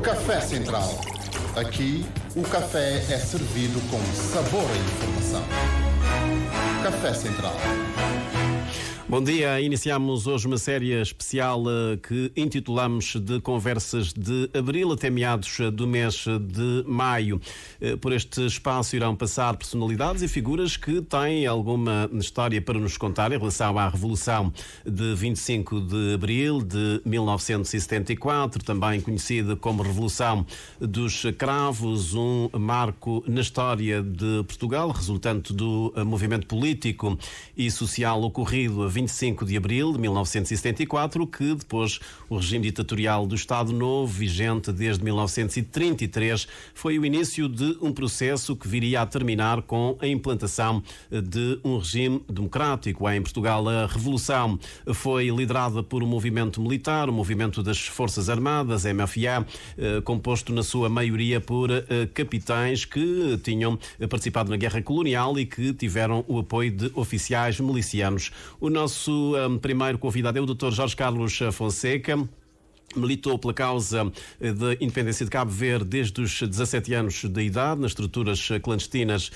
Café Central. Aqui, o café é servido com sabor e informação. Café Central. Bom dia, iniciamos hoje uma série especial que intitulamos de Conversas de Abril até meados do mês de Maio. Por este espaço irão passar personalidades e figuras que têm alguma história para nos contar em relação à Revolução de 25 de Abril de 1974, também conhecida como Revolução dos Cravos, um marco na história de Portugal, resultante do movimento político e social ocorrido a 25 de abril de 1974, que depois o regime ditatorial do Estado Novo, vigente desde 1933, foi o início de um processo que viria a terminar com a implantação de um regime democrático em Portugal. A Revolução foi liderada por um movimento militar, o movimento das Forças Armadas, MFA, composto na sua maioria por capitães que tinham participado na Guerra Colonial e que tiveram o apoio de oficiais milicianos. O nosso primeiro convidado é o Dr. Jorge Carlos Fonseca. Militou pela causa da independência de Cabo Verde desde os 17 anos de idade, nas estruturas clandestinas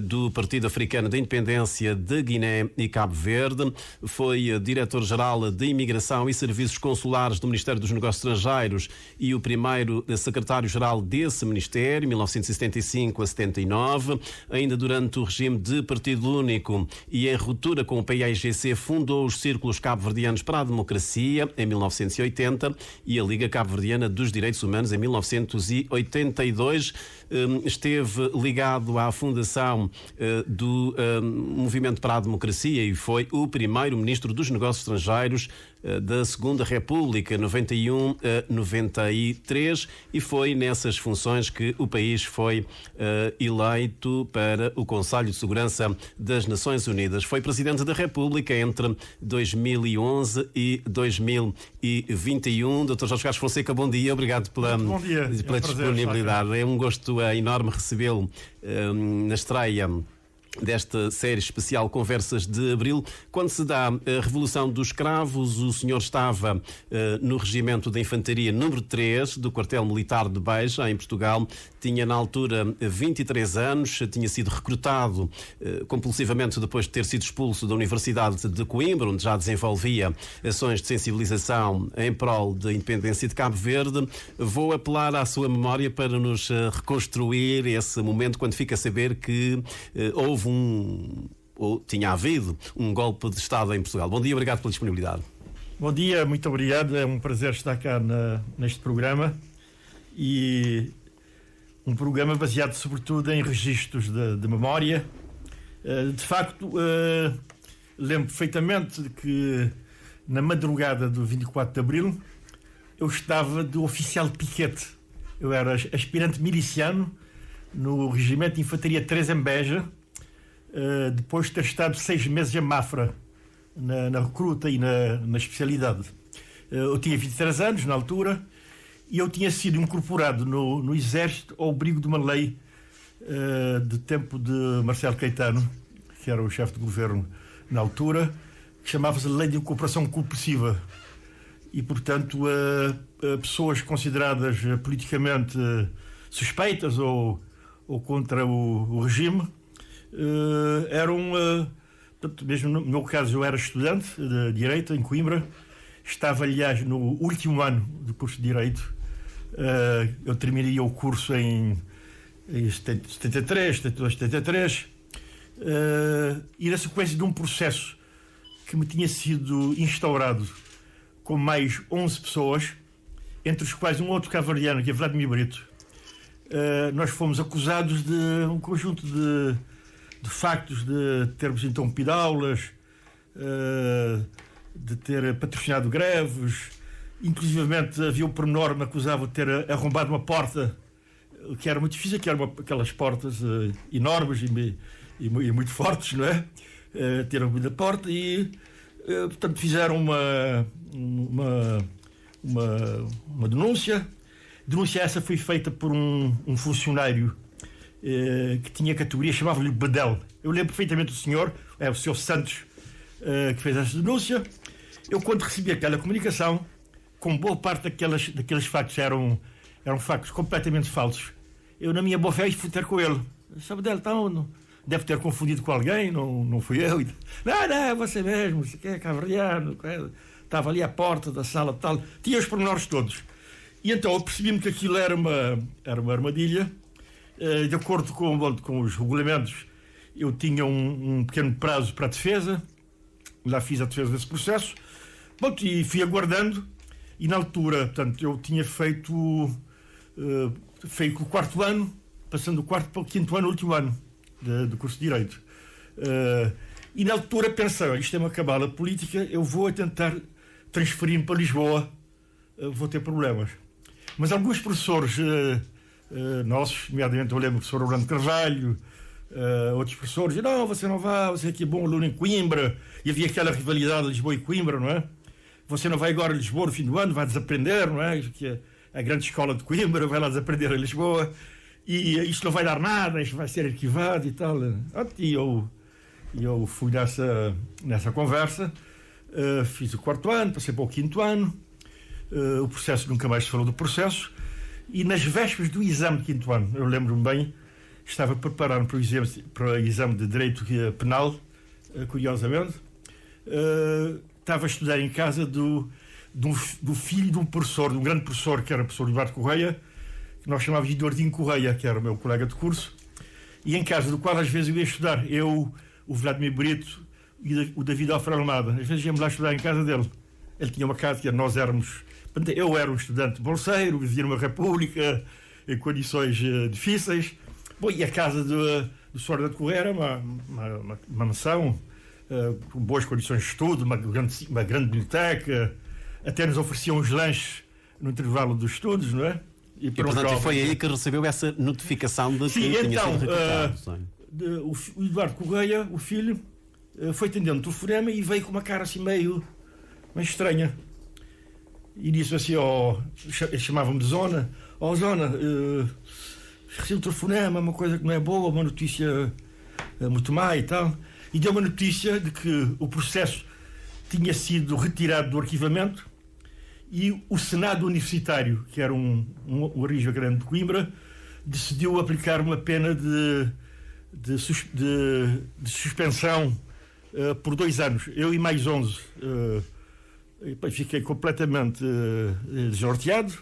do Partido Africano da Independência de Guiné e Cabo Verde. Foi diretor-geral de Imigração e Serviços Consulares do Ministério dos Negócios Estrangeiros e o primeiro secretário-geral desse Ministério, 1975 a 79. Ainda durante o regime de Partido Único e em ruptura com o PAIGC, fundou os Círculos Cabo-Verdianos para a Democracia, em 1980, e a Liga Cabo-Verdiana dos Direitos Humanos em 1982. Esteve ligado à fundação do Movimento para a Democracia e foi o primeiro ministro dos Negócios Estrangeiros da Segunda República, 91 a 93, e foi nessas funções que o país foi eleito para o Conselho de Segurança das Nações Unidas. Foi Presidente da República entre 2011 e 2021. Dr. Jorge Carlos Fonseca, bom dia. Obrigado pela disponibilidade. É um gosto enorme recebê-lo na estreia desta série especial Conversas de Abril. Quando se dá a Revolução dos Cravos, o senhor estava no Regimento da Infantaria número 3 do Quartel Militar de Beja, em Portugal. Tinha na altura 23 anos, tinha sido recrutado compulsivamente depois de ter sido expulso da Universidade de Coimbra, onde já desenvolvia ações de sensibilização em prol da independência de Cabo Verde. Vou apelar à sua memória para nos reconstruir esse momento quando fica a saber que houve tinha havido um golpe de Estado em Portugal. Bom dia, obrigado pela disponibilidade. Bom dia, muito obrigado. É um prazer estar cá neste programa, e um programa baseado sobretudo em registros de memória. De facto, lembro perfeitamente que na madrugada do 24 de Abril eu estava de oficial de piquete. Eu era aspirante miliciano no Regimento de Infantaria 3 em Beja, depois de ter estado 6 meses em Mafra, na recruta e na especialidade. Eu tinha 23 anos na altura e eu tinha sido incorporado no Exército ao abrigo de uma lei de tempo de Marcelo Caetano, que era o chefe de governo na altura, que chamava-se Lei de Incorporação Compulsiva. E, portanto, pessoas consideradas politicamente suspeitas ou contra o regime eram, portanto, mesmo no meu caso, eu era estudante de Direito em Coimbra, estava, aliás, no último ano do curso de Direito. Eu terminaria o curso em 73, 72, 73, e na sequência de um processo que me tinha sido instaurado com mais 11 pessoas, entre os quais um outro cabo-verdiano, que é Vladimir Brito. Nós fomos acusados de um conjunto de factos, de termos interrompido aulas, de ter patrocinado greves. Inclusivamente havia um pormenor que me acusava de ter arrombado uma porta, que era muito difícil, que eram aquelas portas enormes e muito fortes, não é? Ter arrombado a porta e, portanto, fizeram uma denúncia. Denúncia essa foi feita por um funcionário que tinha categoria, chamava-lhe Bedel. Eu lembro perfeitamente do senhor, é o senhor Santos, que fez essa denúncia. Eu, quando recebi aquela comunicação, com boa parte daqueles factos eram eram factos completamente falsos. Eu, na minha boa fé, fui ter com ele. Sabadell, então, deve ter confundido com alguém, não fui eu. Não, você mesmo, você é cavaliano, estava ali à porta da sala tal. Tinha os pormenores todos. E então eu percebi-me que aquilo era uma armadilha. De acordo com os regulamentos, eu tinha um pequeno prazo para a defesa. Lá fiz a defesa desse processo. Bom, e fui aguardando. E na altura, portanto, eu tinha feito o 4º ano, passando do 4º para o 5º ano, o último ano do curso de Direito. E na altura pensei, isto é uma cabala política, eu vou tentar transferir-me para Lisboa, vou ter problemas. Mas alguns professores nossos, nomeadamente eu lembro do professor Orlando Carvalho, outros professores, não, você não vai, você aqui é bom aluno em Coimbra, e havia aquela rivalidade de Lisboa e Coimbra, não é? Você não vai agora a Lisboa no fim do ano, vai desaprender, não é? Que é a grande escola de Coimbra, vai lá desaprender a Lisboa, e isto não vai dar nada, isto vai ser arquivado e tal. E eu fui nessa conversa, fiz o 4º ano, passei para o 5º ano, o processo, nunca mais se falou do processo, e nas vésperas do exame de 5º ano, eu lembro-me bem, estava preparado para o exame de Direito Penal, curiosamente, estava a estudar em casa do filho de um professor, de um grande professor, que era o professor Eduardo Correia, que nós chamávamos de Eduardinho Correia, que era o meu colega de curso, e em casa do qual às vezes eu ia estudar, eu, o Vladimir Brito e o David Alfredo Almada. Às vezes íamos lá estudar em casa dele. Ele tinha uma casa que nós éramos... Eu era um estudante bolseiro, vivia numa república, em condições difíceis. Bom, e a casa do Sr. Eduardo Correia era uma mansão, com boas condições de estudo, uma grande biblioteca, até nos ofereciam os lanches no intervalo dos estudos, não é? E portanto foi aí que recebeu essa notificação de que tinha sido recrutado. O Eduardo Correia, o filho, foi atendendo o telefonema e veio com uma cara assim meio estranha. E disse assim, chamavam-me de Zona, Zona, recebi um telefonema, uma coisa que não é boa, uma notícia muito má e tal. E deu uma notícia de que o processo tinha sido retirado do arquivamento e o Senado Universitário, que era um arranjo grande de Coimbra, decidiu aplicar uma pena de suspensão por 2 anos. Eu e mais 11 fiquei completamente desnorteado.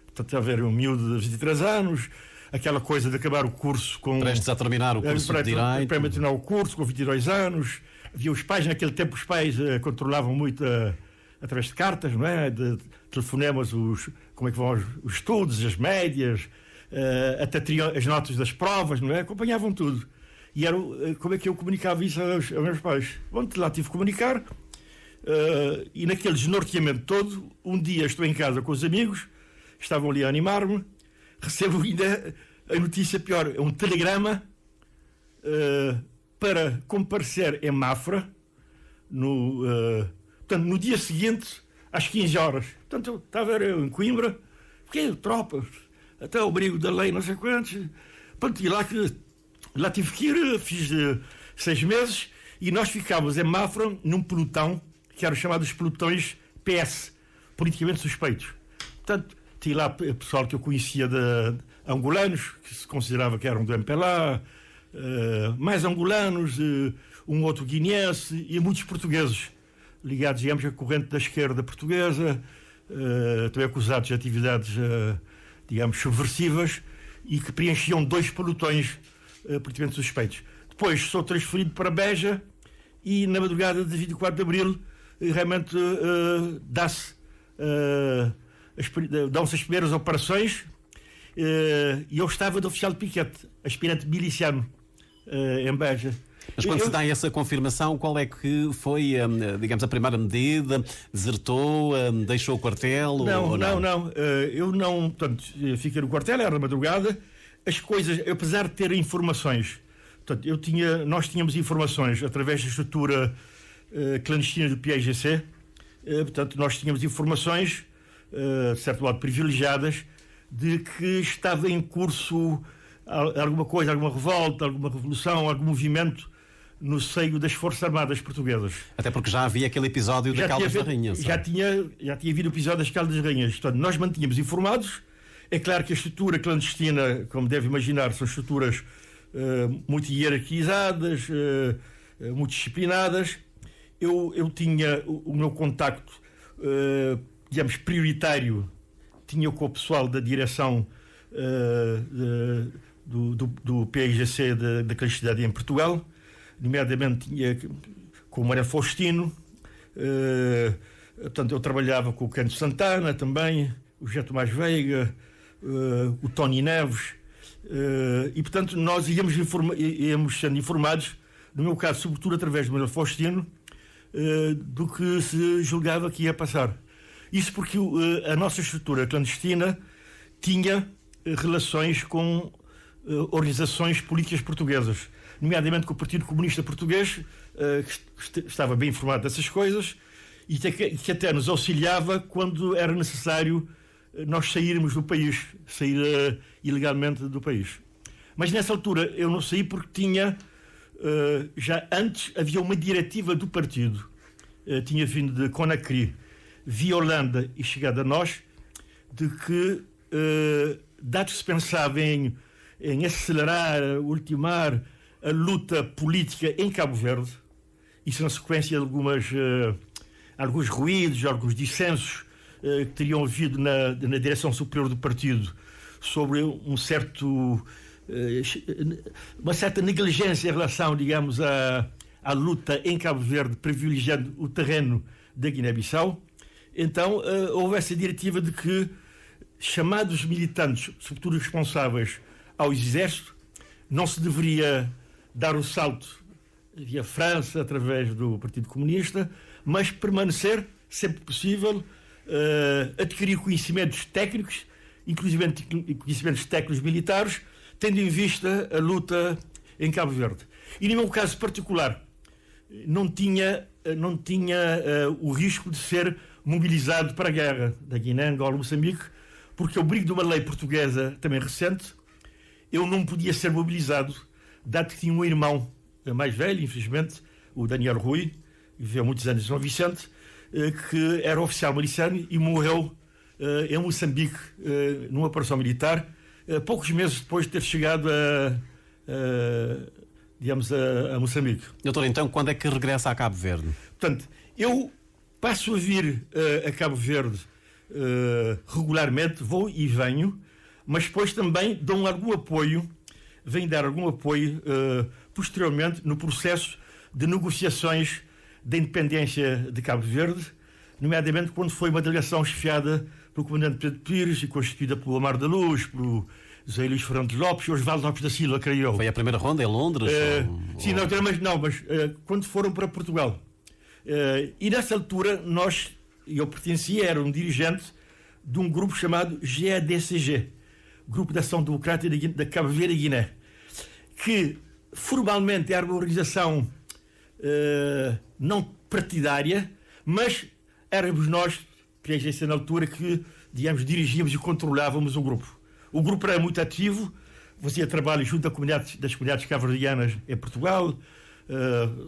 Portanto, a haver um miúdo de 23 anos, aquela coisa de acabar o curso com... Prestes a terminar o curso de Direito. Para terminar o curso com 22 anos. Havia os pais, naquele tempo os pais controlavam muito através de cartas, não é? De telefonemas, como é que vão os estudos, as médias, até teriam as notas das provas, não é? Acompanhavam tudo. E era como é que eu comunicava isso aos meus pais? Bom, lá tive que comunicar, e naquele desnorteamento todo, um dia estou em casa com os amigos, estavam ali a animar-me, recebo ainda a notícia pior, é um telegrama para comparecer em Mafra portanto, no dia seguinte, às 15 horas. Portanto, eu estava eu em Coimbra, fiquei tropa, até o abrigo da lei, não sei quantos. Portanto, e lá tive que ir, fiz 6 meses, e nós ficávamos em Mafra num pelotão, que eram chamados pelotões PS, politicamente suspeitos. Portanto, tinha lá pessoal que eu conhecia de angolanos, que se considerava que eram do MPLA, mais angolanos, um outro guineense e muitos portugueses, ligados, digamos, à corrente da esquerda portuguesa, também acusados de atividades, digamos, subversivas, e que preenchiam 2 pelotões politicamente suspeitos. Depois sou transferido para Beja e na madrugada de 24 de Abril realmente dão-se as primeiras operações, e eu estava de oficial de piquete, aspirante miliciano em Beja. Mas quando se dá essa confirmação, qual é que foi, digamos, a primeira medida? Desertou, deixou o quartel? Não. Eu não, portanto, fiquei no quartel, era na madrugada. As coisas, apesar de ter informações, portanto, nós tínhamos informações através da estrutura clandestina do PAIGC, portanto, nós tínhamos informações, de certo modo privilegiadas, de que estava em curso alguma coisa, alguma revolta, alguma revolução, algum movimento no seio das Forças Armadas Portuguesas. Até porque já havia aquele episódio da Caldas da Rainha. Já tinha havido o episódio das Caldas da Rainha. Portanto, nós mantínhamos informados, É claro que a estrutura clandestina, como deve imaginar, são estruturas muito hierarquizadas, muito disciplinadas. Eu tinha o meu contacto, digamos, prioritário, tinha com o pessoal da direção do PIGC da clandestinidade em Portugal, nomeadamente tinha com o Mário Faustino, portanto, eu trabalhava com o Cândido Santana também, o José Tomás Veiga, o Tony Neves, e portanto nós íamos sendo informados, no meu caso, sobretudo através do Mário Faustino, do que se julgava que ia passar. Isso porque a nossa estrutura clandestina tinha relações com organizações políticas portuguesas, nomeadamente com o Partido Comunista Português, que estava bem informado dessas coisas e que até nos auxiliava quando era necessário nós sairmos do país, sair ilegalmente do país. Mas nessa altura eu não saí porque tinha, já antes havia uma diretiva do partido, tinha vindo de Conakry, via Holanda e chegado a nós, de que, dado que se pensava em acelerar, ultimar a luta política em Cabo Verde, isso na sequência de alguns ruídos, alguns dissensos que teriam havido na direção superior do partido sobre uma certa negligência em relação, digamos, à luta em Cabo Verde, privilegiando o terreno da Guiné-Bissau. Então houve essa diretiva de que chamados militantes, sobretudo responsáveis ao exército, não se deveria dar o salto via França, através do Partido Comunista, mas permanecer, sempre possível, adquirir conhecimentos técnicos, inclusive conhecimentos técnicos militares, tendo em vista a luta em Cabo Verde. E no meu caso particular, não tinha o risco de ser mobilizado para a guerra da Guiné, Angola, Moçambique, porque ao abrigo de uma lei portuguesa também recente, eu não podia ser mobilizado, dado que tinha um irmão mais velho, infelizmente, o Daniel Rui, que viveu muitos anos em São Vicente, que era oficial miliciano e morreu em Moçambique, numa operação militar, poucos meses depois de ter chegado a Moçambique. Doutor, então, quando é que regressa a Cabo Verde? Portanto, eu passo a vir a Cabo Verde regularmente, vou e venho, mas depois também dou algum apoio, venho dar algum apoio posteriormente no processo de negociações da independência de Cabo Verde, nomeadamente quando foi uma delegação chefiada pelo comandante Pedro Pires e constituída pelo Amar da Luz, pelo José Luís Fernandes Lopes e Osvaldo Lopes da Silva, creio eu. Foi a primeira ronda em Londres? Sim, mas quando foram para Portugal. E nessa altura eu pertencia, era um dirigente de um grupo chamado GADCG, Grupo de Ação Democrática da Cabo Verde e Guiné, que formalmente era uma organização não partidária, mas éramos nós, PIGC na altura, que, digamos, dirigíamos e controlávamos o grupo. O grupo era muito ativo, fazia trabalho junto das comunidades cabo-verdianas em Portugal,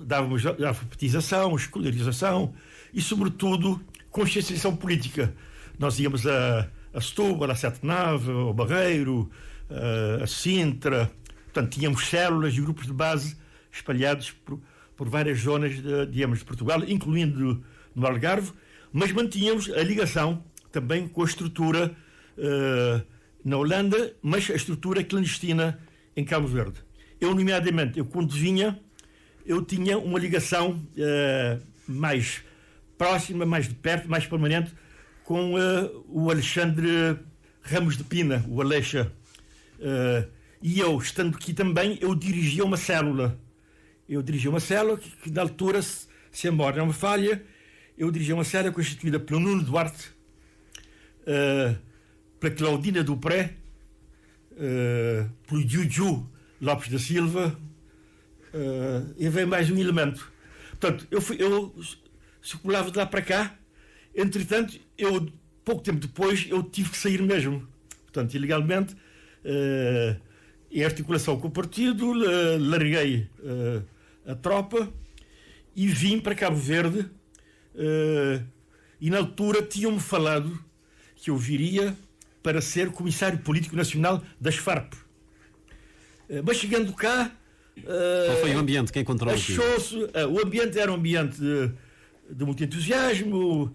dávamos alfabetização, escolarização e, sobretudo, conscienciação política. Nós íamos a Setúbal, a Sete Nave, ao Barreiro, a Sintra. Portanto, tínhamos células e grupos de base espalhados por várias zonas de Portugal, incluindo no Algarve, mas mantínhamos a ligação também com a estrutura na Holanda, mas a estrutura clandestina em Cabo Verde. Eu, nomeadamente, quando vinha, eu tinha uma ligação mais próxima, mais de perto, mais permanente, com o Alexandre Ramos de Pina, o Alexa. E eu, estando aqui também, eu dirigia uma célula. Que na altura, se a memória não me falha, eu dirigia uma célula constituída pelo Nuno Duarte, pela Claudina Dupré, pelo Juju Lopes da Silva, e vem mais um elemento. Portanto, eu circulava de lá para cá. Entretanto, pouco tempo depois, eu tive que sair mesmo. Portanto, ilegalmente, em articulação com o partido, larguei a tropa e vim para Cabo Verde. E na altura tinham-me falado que eu viria para ser comissário político nacional das Farc. Mas chegando cá... Qual foi o ambiente que encontrou aqui? O ambiente era um ambiente de muito entusiasmo,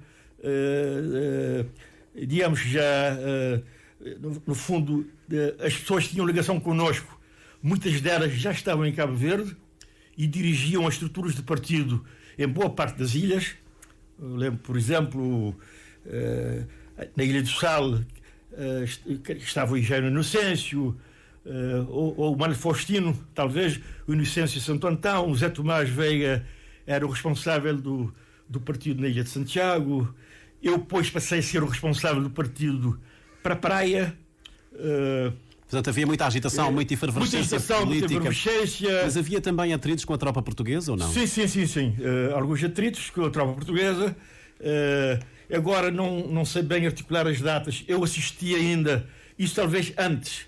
digamos já, no fundo, as pessoas tinham ligação connosco, muitas delas já estavam em Cabo Verde e dirigiam as estruturas de partido em boa parte das ilhas. Eu lembro, por exemplo, na Ilha do Sal, estava o Engenheiro Inocêncio, ou o Mário Faustino, talvez, o Inocêncio Santo Antão, o Zé Tomás Veiga era o responsável do partido na Ilha de Santiago. Eu depois passei a ser o responsável do partido para a praia. Portanto, havia muita agitação, muita efervescência política. Mas havia também atritos com a tropa portuguesa ou não? Sim. Alguns atritos com a tropa portuguesa. Agora não sei bem articular as datas. Eu assisti ainda, isso talvez antes,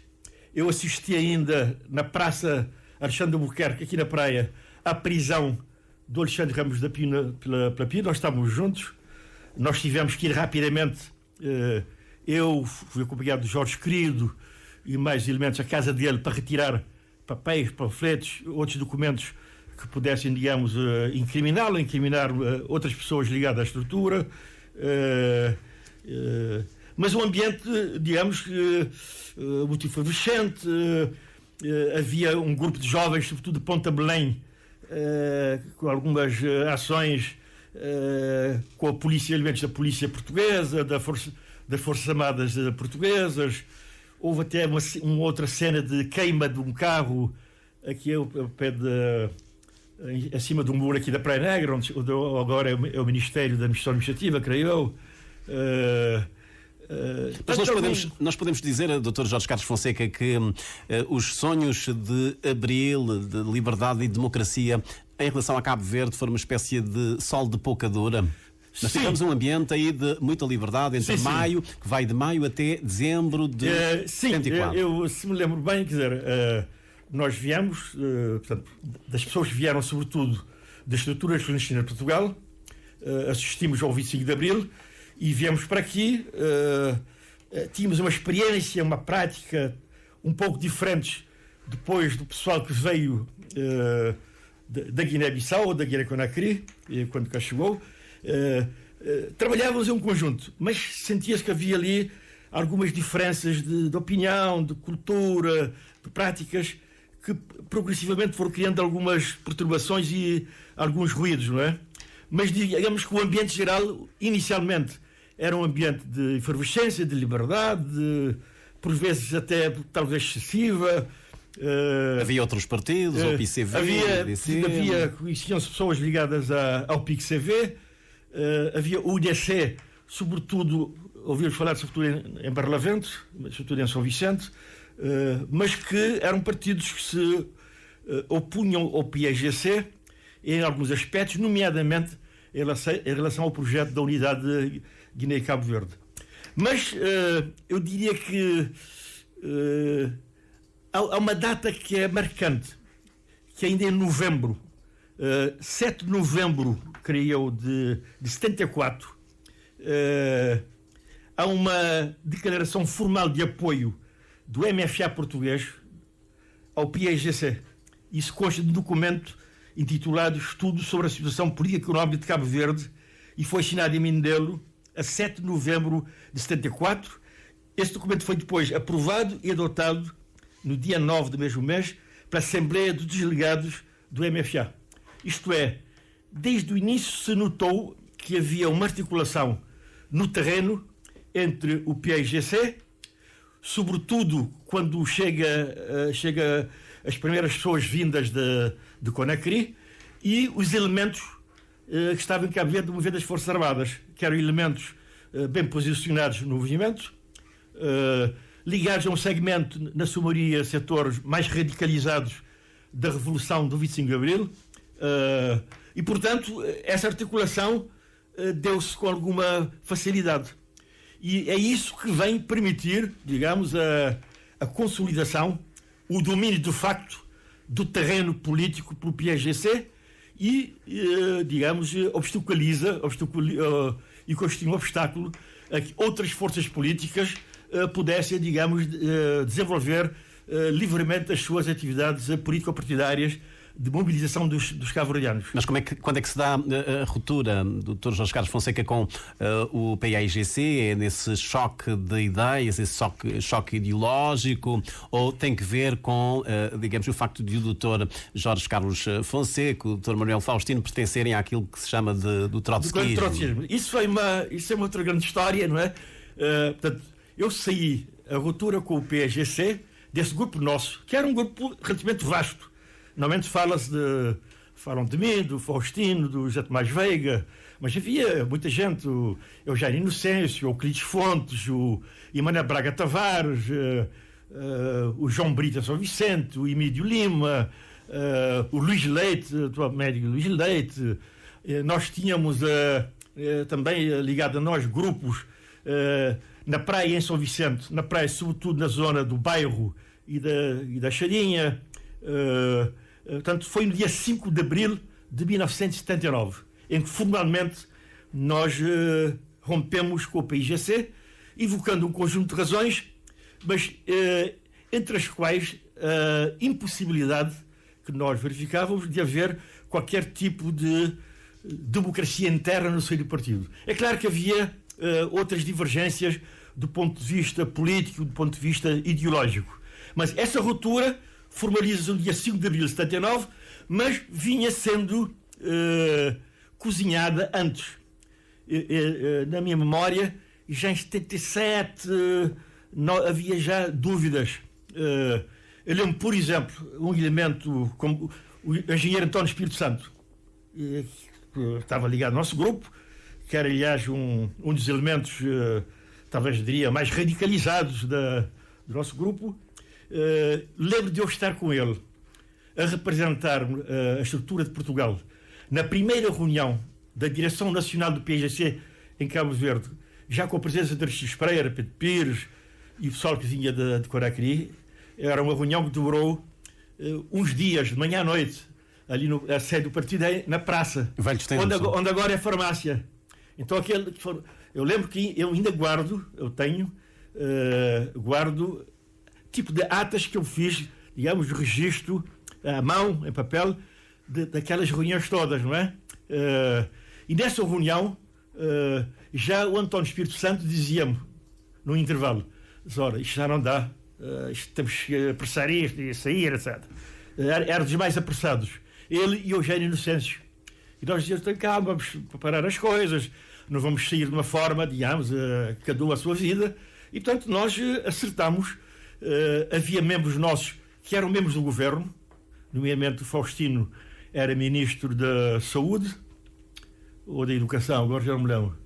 eu assisti ainda na Praça Alexandre Albuquerque, aqui na praia, à prisão do Alexandre Ramos da Pina pela PID. Nós estávamos juntos. Nós tivemos que ir rapidamente. Eu fui acompanhado de Jorge Querido e mais elementos à casa dele para retirar papéis, panfletos, outros documentos que pudessem, digamos, incriminar outras pessoas ligadas à estrutura. Mas um ambiente, digamos, muito efervescente. Havia um grupo de jovens, sobretudo de Ponta Belém, com algumas ações com a polícia, elementos da polícia portuguesa, das Forças Armadas portuguesas. Houve até uma outra cena de queima de um carro aqui ao pé acima do muro aqui da Praia Negra, onde agora é o Ministério da Administração Administrativa, creio eu. Mas nós podemos dizer, Dr. Jorge Carlos Fonseca, que os sonhos de Abril, de liberdade e democracia em relação a Cabo Verde foram uma espécie de sol de pouca dura. Nós tivemos um ambiente aí de muita liberdade entre maio, que vai de maio até dezembro de 74. Eu se me lembro bem, quer dizer, nós viemos, portanto, das pessoas que vieram sobretudo das estruturas clandestinas de Portugal, assistimos ao 25 de Abril e viemos para aqui, tínhamos uma experiência, uma prática um pouco diferentes depois do pessoal que veio da Guiné-Bissau ou da Guiné-Conakry, quando cá chegou. Trabalhávamos em um conjunto, mas sentia-se que havia ali algumas diferenças de opinião, de cultura, de práticas, que progressivamente foram criando algumas perturbações e alguns ruídos, não é? Mas digamos que o ambiente geral, inicialmente, era um ambiente de efervescência, de liberdade, por vezes até talvez excessiva. Havia outros partidos, o PICV, conheciam-se pessoas ligadas ao PICV, havia o UDC, sobretudo, ouvimos falar sobretudo em Barlavento, sobretudo em São Vicente, mas que eram partidos que se opunham ao PAIGC em alguns aspectos, nomeadamente em relação ao projeto da unidade de Guiné e Cabo Verde. Mas eu diria que há uma data que é marcante, que ainda é em novembro, 7 de novembro, creio eu, de 74, há uma declaração formal de apoio do MFA português ao PAIGC. Isso consta de um documento intitulado Estudo sobre a Situação Política e Económica de Cabo Verde e foi assinado em Mindelo a 7 de novembro de 74. Esse documento foi depois aprovado e adotado no dia 9 do mesmo mês pela Assembleia dos Delegados do MFA. Isto é, desde o início se notou que havia uma articulação no terreno entre o PAIGC, sobretudo quando chega as primeiras pessoas vindas de Conakry, e os elementos que estavam em Cabo Verde do movimento das Forças Armadas, que eram elementos bem posicionados no movimento, ligados a um segmento, na sua maioria, setores mais radicalizados da Revolução do 25 de Abril, e, portanto, essa articulação deu-se com alguma facilidade. E é isso que vem permitir, digamos, a consolidação, o domínio de facto do terreno político pelo PAIGC e, digamos, obstaculiza e constitui um obstáculo a que outras forças políticas pudessem, digamos, desenvolver livremente as suas atividades político-partidárias de mobilização dos cabo-verdianos. Mas quando é que se dá a ruptura do Dr. Jorge Carlos Fonseca com o PAIGC? É nesse choque de ideias, esse choque ideológico, ou tem que ver com, digamos, o facto de o Dr. Jorge Carlos Fonseca, o Dr. Manuel Faustino pertencerem àquilo que se chama do trotskismo? Isso é uma outra grande história, não é? Portanto, eu saí a ruptura com o PAIGC desse grupo nosso, que era um grupo relativamente vasto. Normalmente falam de mim, do Faustino, do José Tomás Veiga, mas havia muita gente, o Eugênio Inocêncio, o Euclides Fontes, o Emanuel Braga Tavares, o João Brito São Vicente, o Emílio Lima, o Luís Leite, o médico Luís Leite. Nós tínhamos também ligado a nós grupos na praia em São Vicente, na praia sobretudo na zona do Bairro e da Charinha. Portanto, foi no dia 5 de abril de 1979, em que formalmente nós rompemos com o PAIGC, evocando um conjunto de razões, mas entre as quais a impossibilidade que nós verificávamos de haver qualquer tipo de democracia interna no seio do partido. É claro que havia outras divergências do ponto de vista político, do ponto de vista ideológico, mas essa ruptura formaliza-se no dia 5 de abril de 79, mas vinha sendo cozinhada antes. Na minha memória, já em 77 havia já dúvidas. Eu lembro, por exemplo, um elemento como o engenheiro António Espírito Santo, que estava ligado ao nosso grupo, que era, aliás, um dos elementos, talvez diria, mais radicalizados do nosso grupo. Lembro de eu estar com ele a representar a estrutura de Portugal na primeira reunião da Direção Nacional do PAIGC em Cabo Verde, já com a presença de Aristides Pereira, Pedro Pires e o pessoal que vinha de Conakry. Era uma reunião que durou uns dias, de manhã à noite, ali na sede do partido, na praça, onde agora é farmácia. Então eu lembro que eu ainda guardo tipo de atas que eu fiz, digamos, registro à mão, em papel, daquelas reuniões todas, não é? E nessa reunião, já o António Espírito Santo dizia-me, no intervalo, ora, isto já não dá, temos que apressar isto e sair, etc. Eram dos mais apressados. Ele e o Eugênio Inocêncio. E nós dizíamos, calma, vamos preparar as coisas, não vamos sair de uma forma, digamos, cada um a sua vida. E, portanto, nós acertámos. Havia membros nossos que eram membros do governo, nomeadamente o Faustino era ministro da Saúde ou da Educação, agora já não me lembro.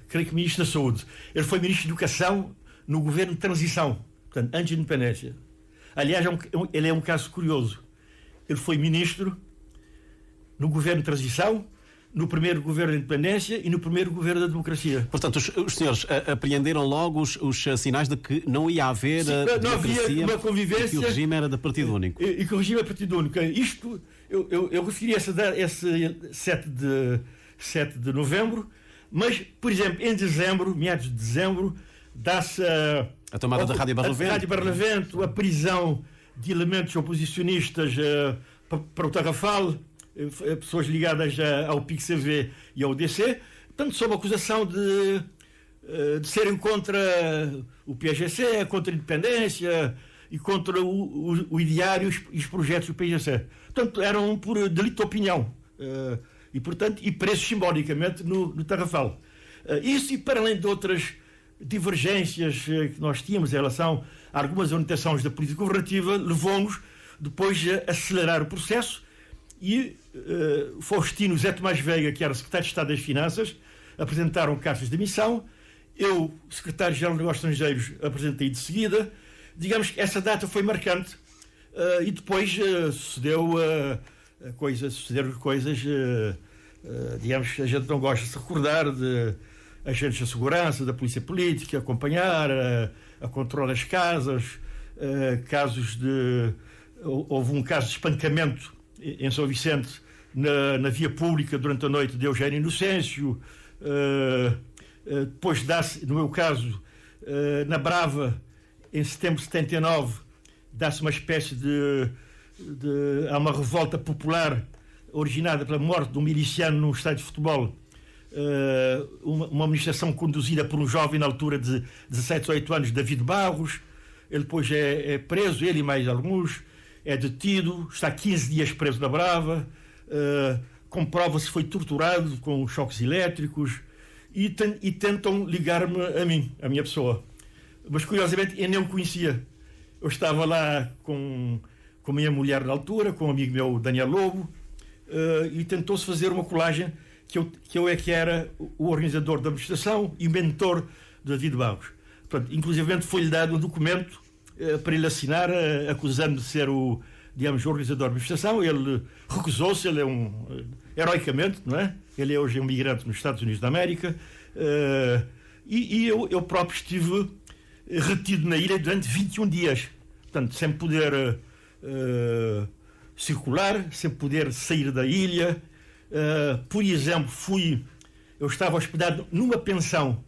Creio que ministro da Saúde. Ele foi ministro de Educação no governo de transição, portanto, antes da independência. Aliás, ele é um caso curioso. Ele foi ministro no governo de transição, no primeiro governo da independência e no primeiro governo da democracia. Portanto, os senhores apreenderam logo os sinais de que não ia haver não havia uma convivência, e que o regime era de partido único. E que o regime é partido único. Isto, eu referi esse 7 de novembro, mas, por exemplo, em dezembro, meados de dezembro, dá-se a tomada da Rádio Barlavento, a prisão de elementos oposicionistas para o Tarrafal, pessoas ligadas ao PIC-CV e ao DC, portanto, sob acusação de serem contra o PAIGC, contra a independência e contra o ideário e os projetos do PAIGC. Portanto, eram por delito de opinião e presos simbolicamente no Tarrafal. Isso, e para além de outras divergências que nós tínhamos em relação a algumas orientações da política governativa, levou-nos depois a acelerar o processo. E Faustino, Zé Tomás Veiga, que era secretário de Estado das Finanças, apresentaram cartas de demissão. Eu, secretário-geral de Negócios Estrangeiros, apresentei de seguida. Digamos que essa data foi marcante. E depois sucederam coisas, digamos, que a gente não gosta de se recordar, de agentes de segurança, da polícia política, acompanhar, a controlar as casas, houve um caso de espancamento em São Vicente, na via pública, durante a noite, de Eugênio Inocêncio. Depois dá-se, no meu caso, Na Brava, em setembro de 79, dá-se uma espécie há uma revolta popular originada pela morte de um miliciano num estádio de futebol. Uma manifestação conduzida por um jovem na altura de 17 ou 18 anos, David Barros. Ele depois é preso, ele e mais alguns, é detido, está 15 dias preso na Brava, comprova-se que foi torturado com choques elétricos e tentam ligar-me a mim, a minha pessoa. Mas curiosamente eu nem o conhecia. Eu estava lá com a minha mulher na altura, com um amigo meu, Daniel Lobo, e tentou-se fazer uma colagem que eu é que era o organizador da manifestação e o mentor de David Barros. Portanto, inclusivamente foi-lhe dado um documento para ele assinar, acusando de ser o organizador da manifestação. Ele recusou-se, ele heroicamente, não é? Ele é hoje um migrante nos Estados Unidos da América, e eu próprio estive retido na ilha durante 21 dias, portanto, sem poder circular, sem poder sair da ilha. Por exemplo, eu estava hospedado numa pensão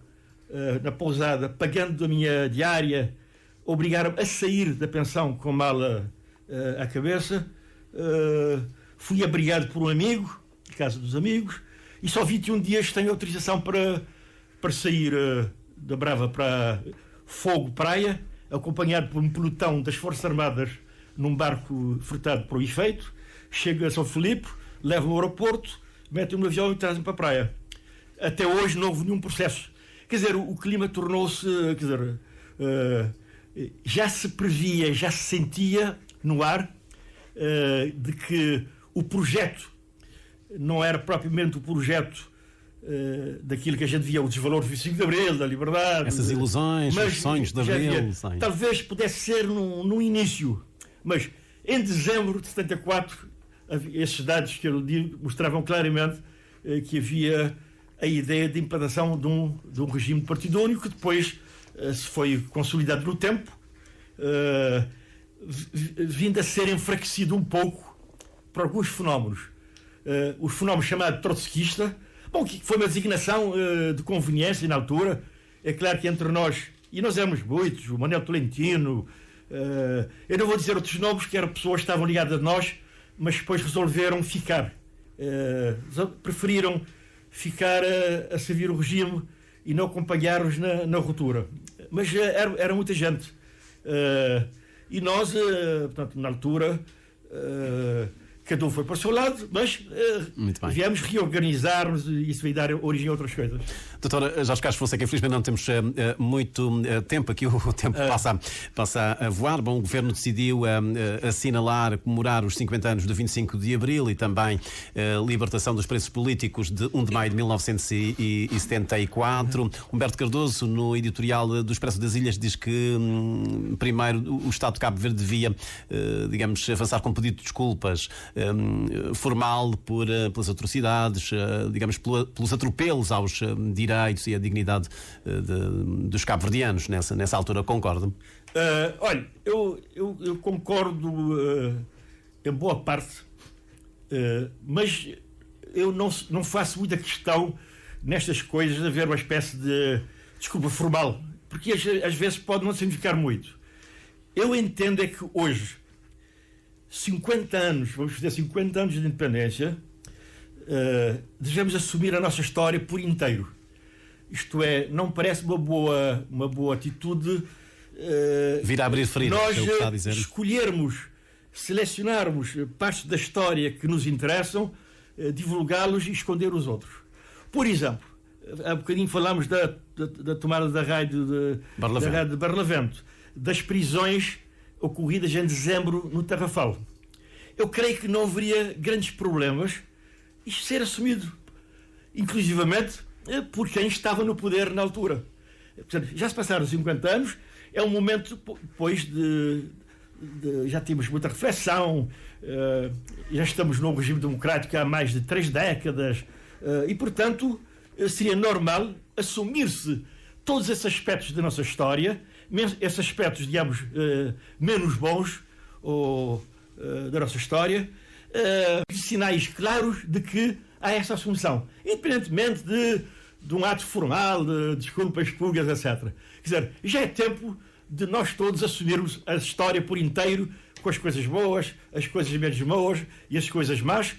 na pousada, pagando a minha diária, obrigaram-me a sair da pensão com mala à cabeça. Fui abrigado por um amigo, de casa dos amigos, e só 21 dias tenho autorização para sair da Brava para Fogo Praia, acompanhado por um pelotão das Forças Armadas num barco fretado para o efeito. Chego a São Filipe, levo-me ao aeroporto, metem-me no avião e trazem-me para a praia. Até hoje não houve nenhum processo. Quer dizer, o clima tornou-se... já se previa, já se sentia no ar de que o projeto não era propriamente o projeto daquilo que a gente via, o desvalor do 25 de Abril, da liberdade. Essas ilusões, os sonhos de Abril. Talvez pudesse ser no início, mas em dezembro de 74, esses dados que eu digo mostravam claramente que havia a ideia de implantação de um regime de partido único, que depois se foi consolidado no tempo, vindo a ser enfraquecido um pouco por alguns fenómenos. O fenómeno chamado trotskista, que foi uma designação de conveniência na altura. É claro que entre nós, e nós éramos muitos, o Manuel Tolentino, eu não vou dizer outros nomes, que eram pessoas que estavam ligadas a nós, mas depois resolveram ficar. Preferiram ficar a servir o regime e não acompanhar-nos na ruptura. Mas era muita gente. E nós, portanto, na altura, cada um foi para o seu lado, mas viemos reorganizar-nos e isso veio dar origem a outras coisas. Doutora Jorge Castro Fonseca, infelizmente não temos muito tempo aqui, o tempo passa a voar. Bom, o Governo decidiu assinalar, comemorar os 50 anos do 25 de Abril e também a libertação dos presos políticos de 1 de maio de 1974. Humberto Cardoso, no editorial do Expresso das Ilhas, diz que primeiro o Estado de Cabo Verde devia, digamos, avançar com pedido de desculpas formal pelas atrocidades, digamos, pelos atropelos aos direitos e a dignidade dos cabo-verdianos nessa altura. Concorda-me? Olha, eu concordo em boa parte, mas eu não faço muita questão nestas coisas de haver uma espécie de desculpa formal, porque às vezes pode não significar muito. Eu entendo é que hoje, 50 anos, vamos fazer 50 anos de independência, devemos assumir a nossa história por inteiro. Isto é, não parece uma boa atitude vir a abrir feridas, nós é o que está a dizer. Escolhermos, selecionarmos partes da história que nos interessam, divulgá-los e esconder os outros. Por exemplo, há bocadinho falámos da tomada da rádio de Barlavento, das prisões ocorridas em dezembro no Tarrafal. Eu creio que não haveria grandes problemas isto ser assumido, inclusivamente por quem estava no poder na altura. Portanto, já se passaram 50 anos, é um momento depois já temos muita reflexão, já estamos num regime democrático há mais de 3 décadas, e portanto seria normal assumir-se todos esses aspectos da nossa história, esses aspectos, digamos, menos bons da nossa história, sinais claros de que há essa assunção, independentemente de um ato formal, de desculpas públicas, etc. Quer dizer, já é tempo de nós todos assumirmos a história por inteiro, com as coisas boas, as coisas menos boas e as coisas más,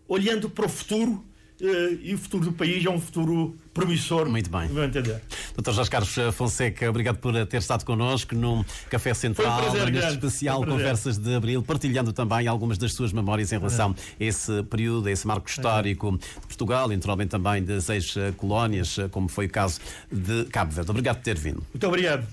olhando para o futuro, e o futuro do país é um futuro promissor. Muito bem. Vou entender. Dr. Jorge Carlos Fonseca, obrigado por ter estado connosco num Café Central, prazer, neste especial Conversas de Abril, partilhando também algumas das suas memórias em relação a esse período, a esse marco histórico de Portugal, e naturalmente também das ex-colónias, como foi o caso de Cabo Verde. Obrigado por ter vindo. Muito obrigado.